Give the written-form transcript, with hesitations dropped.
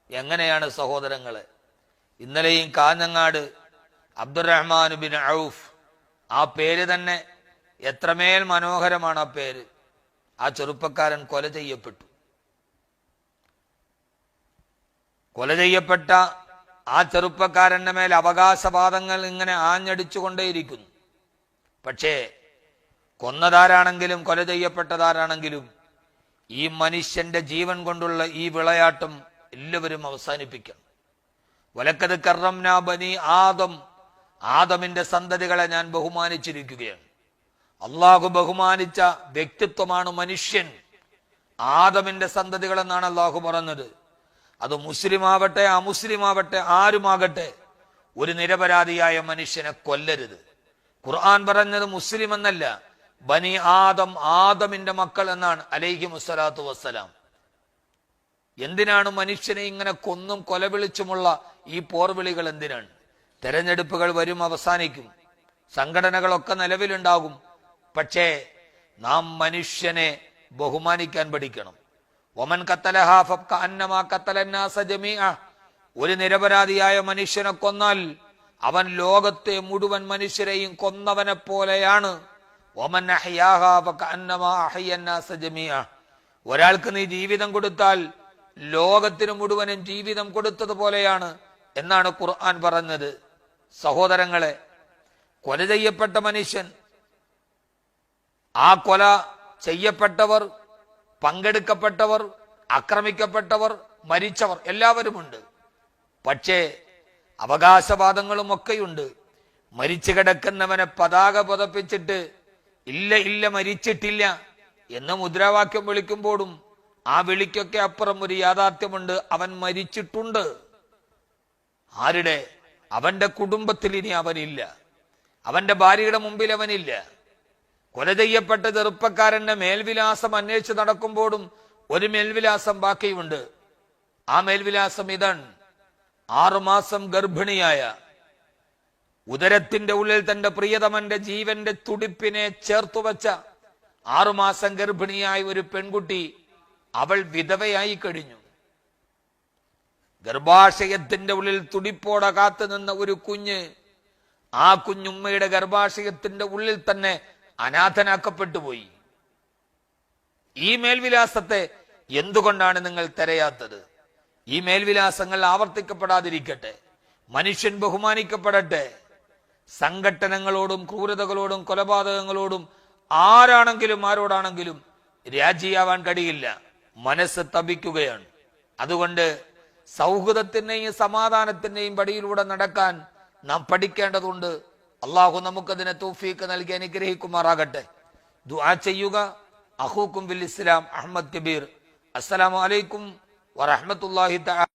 എങ്ങനെയാണ് സഹോദരങ്ങളെ? ഇന്നലെയും കാഞ്ഞങ്ങാട് അബ്ദുറഹ്മാൻ ബിൻ ഔഫ്, ആ പേര് തന്നെ എത്രമേൽ മനോഹരമാണ്. ആ പേര്, ആ ചെറുപ്പക്കാരൻ കൊല ചെയ്യപ്പെട്ടു. കൊല ചെയ്യപ്പെട്ട ആ ചെറുപ്പക്കാരന്റെ മേൽ അവകാശവാദങ്ങൾ ഇങ്ങനെ ആഞ്ഞടിച്ചുകൊണ്ടേയിരിക്കുന്നു. പക്ഷേ കൊന്നതാരാണെങ്കിലും കൊല ചെയ്യപ്പെട്ടതാരാണെങ്കിലും ഈ മനുഷ്യന്റെ ജീവൻ കൊണ്ടുള്ള ഈ വിളയാട്ടം എല്ലാവരും അവസാനിപ്പിക്കണം. വലക്കത് കറംനാ ബനി ആദം, ആദമിന്റെ സന്തതികളെ ഞാൻ ബഹുമാനിച്ചിരിക്കുകയാണ്. അള്ളാഹു ബഹുമാനിച്ച വ്യക്തിത്വമാണ് മനുഷ്യൻ. ആദമിന്റെ സന്തതികൾ എന്നാണ് അള്ളാഹു പറഞ്ഞത്. അത് മുസ്ലിമാവട്ടെ അമുസ്ലിമാവട്ടെ ആരുമാകട്ടെ, ഒരു നിരപരാധിയായ മനുഷ്യനെ കൊല്ലരുത്. ഖുർആൻ പറഞ്ഞത് മുസ്ലിം എന്നല്ല, ബനി ആദം, ആദമിന്റെ മക്കൾ എന്നാണ് അലൈഹി മുസ്സലാത്തു വസ്സലാം. എന്തിനാണ് മനുഷ്യനെ ഇങ്ങനെ കൊന്നും കൊലവിളിച്ചുമുള്ള ഈ പോർവിളികൾ? എന്തിനാണ്? തെരഞ്ഞെടുപ്പുകൾ വരും, അവസാനിക്കും, സംഘടനകളൊക്കെ നിലവിലുണ്ടാകും. പക്ഷേ നാം മനുഷ്യനെ ബഹുമാനിക്കാൻ പഠിക്കണം. ഒമൻ ഖത്തലഹാ ഫകഅന്നമാ ഖത്തലന്നാസ ജമീഅ, ഒരു നിരപരാധിയായ മനുഷ്യനെ കൊന്നാൽ അവൻ ലോകത്തെ മുഴുവൻ മനുഷ്യരെയും കൊന്നവനെ പോലെയാണ്. ഒമൻ അഹ്യാഹാ ഫകഅന്നമാ അഹ്യന്നാസ ജമീഅ, ഒരാൾക്ക് നീ ജീവിതം കൊടുത്താൽ ലോകത്തിന് മുഴുവനും ജീവിതം കൊടുത്തതുപോലെയാണ് എന്നാണ് ഖുർആൻ പറഞ്ഞത്. സഹോദരങ്ങളെ, കൊല ചെയ്യപ്പെട്ട മനുഷ്യൻ, ആ കൊല ചെയ്യപ്പെട്ടവർ, പങ്കെടുക്കപ്പെട്ടവർ, ആക്രമിക്കപ്പെട്ടവർ, മരിച്ചവർ എല്ലാവരുമുണ്ട്. പക്ഷേ അവകാശവാദങ്ങളും ഒക്കെയുണ്ട്. മരിച്ചു കിടക്കുന്നവനെ പതാക പുതപ്പിച്ചിട്ട് ഇല്ല ഇല്ല മരിച്ചിട്ടില്ല എന്ന് മുദ്രാവാക്യം വിളിക്കുമ്പോഴും ആ വിളിക്കൊക്കെ അപ്പുറം ഒരു യാഥാർത്ഥ്യമുണ്ട്. അവൻ മരിച്ചിട്ടുണ്ട്. ആരുടെ? അവന്റെ കുടുംബത്തിൽ ഇനി അവനില്ല, അവന്റെ ഭാര്യയുടെ മുമ്പിൽ അവനില്ല. കൊല ചെയ്യപ്പെട്ട ചെറുപ്പക്കാരന്റെ മേൽവിലാസം അന്വേഷിച്ച് നടക്കുമ്പോഴും ഒരു മേൽവിലാസം ബാക്കിയുണ്ട്. ആ മേൽവിലാസം ഇതാണ്: 6 മാസം ഗർഭിണിയായ, ഉദരത്തിന്റെ ഉള്ളിൽ തന്റെ പ്രിയതമന്റെ ജീവന്റെ തുടിപ്പിനെ ചേർത്തുവച്ച 6 മാസം ഗർഭിണിയായ ഒരു പെൺകുട്ടി, അവൾ വിധവയായി കഴിഞ്ഞു. ഗർഭാശയത്തിന്റെ ഉള്ളിൽ തുടിപ്പോടെ കാത്തു നിന്ന ഒരു കുഞ്ഞ്, ആ കുഞ്ഞുമ്മയുടെ ഗർഭാശയത്തിന്റെ ഉള്ളിൽ തന്നെ അനാഥനാക്കപ്പെട്ടു പോയി. ഈ മേൽവിലാസത്തെ എന്തുകൊണ്ടാണ് നിങ്ങൾ തിരയാത്തത്? ഈ മേൽവിലാസങ്ങൾ ആവർത്തിക്കപ്പെടാതിരിക്കട്ടെ, മനുഷ്യൻ ബഹുമാനിക്കപ്പെടട്ടെ. സംഘട്ടനങ്ങളോടും ക്രൂരതകളോടും കൊലപാതകങ്ങളോടും ആരാണെങ്കിലും ആരോടാണെങ്കിലും രാജിയാവാൻ കഴിയില്ല. മനസ്സ് തപിക്കുകയാണ്. അതുകൊണ്ട് സൗഹൃദത്തിന്റെയും സമാധാനത്തിന്റെയും പടിയിലൂടെ നടക്കാൻ നാം പഠിക്കേണ്ടതുണ്ട്. അള്ളാഹു നമുക്കതിനെ തൗഫീഖ് നൽകി അനുഗ്രഹിക്കുമാറാകട്ടെ. ദുആ ചെയ്യുക. അഖൂക്കും ബിൽ ഇസ്ലാം അഹ്മദ് കബീർ. അസ്സലാമു അലൈക്കും വറഹ്മത്തുള്ളാഹി തആല.